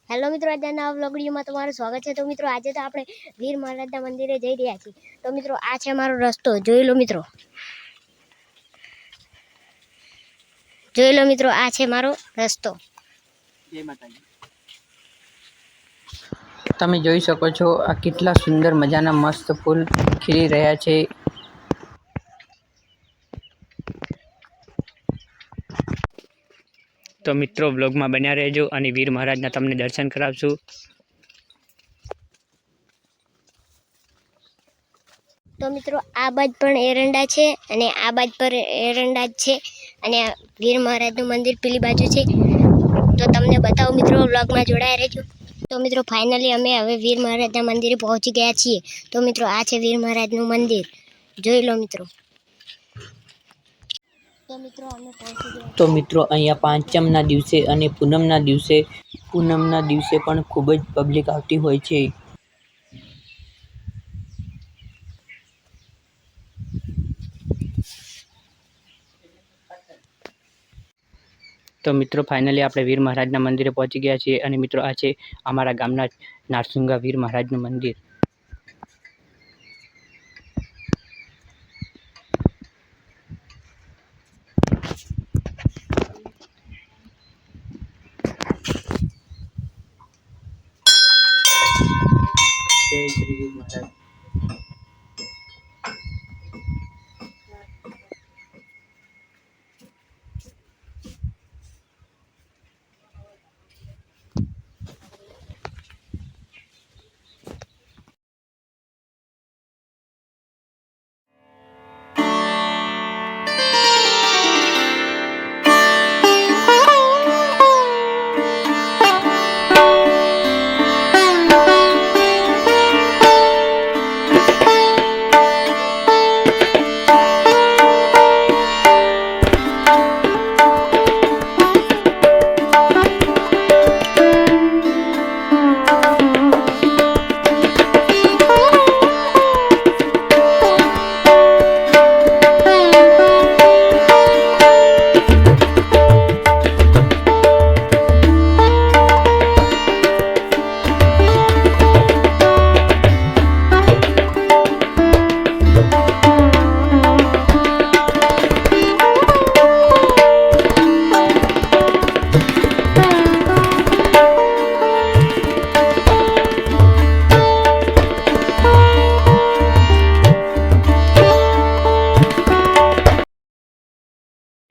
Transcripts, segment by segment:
Hello મિત્રો, આજના નવા વ્લોગ વિડીયોમાં તમારું સ્વાગત છે। તો મિત્રો આજે તો આપણે વીર મહારાજના મંદિરે જઈ રહ્યા છીએ। તો મિત્રો આ છે મારો રસ્તો, જોઈ લો મિત્રો, આ છે મારો રસ્તો। જય માતાજી। તમે જોઈ શકો છો આ કેટલા સુંદર મજાના મસ્ત ફૂલ ખીલી રહ્યા છે। તો મિત્રો બ્લોગમાં બન્યા રહેજો અને વીર મહારાજના તમને દર્શન કરાવશું। તો મિત્રો આ બાજ પણ એરંડા છે અને આ બાજ પર એરંડા છે અને વીર મહારાજનું મંદિર પેલી બાજુ છે। તો તમને બતાવો મિત્રો, વ્લોગમાં જોડાયા રહેજો। તો મિત્રો ફાઇનલી અમે હવે વીર મહારાજના મંદિરે પહોંચી ગયા છીએ। તો મિત્રો આ છે વીર મહારાજનું મંદિર, જોઈ લો મિત્રો। તો મિત્રો અહીંયા પાંચમના દિવસે અને પૂનમના દિવસે પણ ખૂબ જ પબ્લિક આવતી હોય છે। તો મિત્રો ફાઇનલી આપણે વીર મહારાજના મંદિરે પહોંચી ગયા છીએ અને મિત્રો આ છે અમારા ગામના નારસુંગા વીર મહારાજનું મંદિર। જય શ્રી વીર મહારાજ।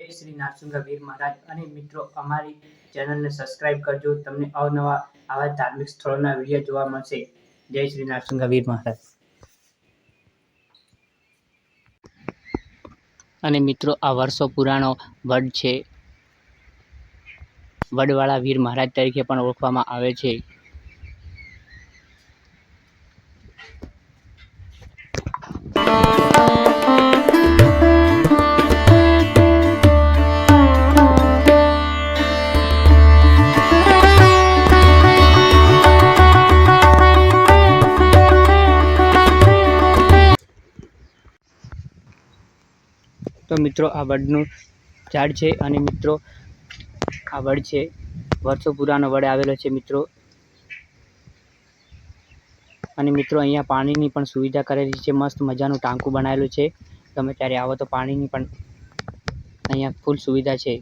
જય શ્રી નારસુંગા વીર મહારાજ। અને મિત્રો અમારી ચેનલને સબસ્ક્રાઇબ કરજો, તમને અવનવા આવા ધાર્મિક સ્થળોના વિડીયો જોવા મળશે। જય શ્રી નારસુંગા વીર મહારાજ। અને મિત્રો આ વર્ષો પુરાણો વડ છે, વડવાળા વીર મહારાજ તરીકે પણ ઓળખવામાં આવે છે। તો મિત્રો આ વડનું ઝાડ છે અને મિત્રો આ વડ છે, વર્ષો પુરાનો વડ આવેલો છે મિત્રો। અને મિત્રો અહીંયા પાણીની પણ સુવિધા કરેલી છે, મસ્ત મજાનું ટાંકું બનાવેલું છે। તમે ત્યારે આવો તો પાણીની પણ અહીંયા ફૂલ સુવિધા છે।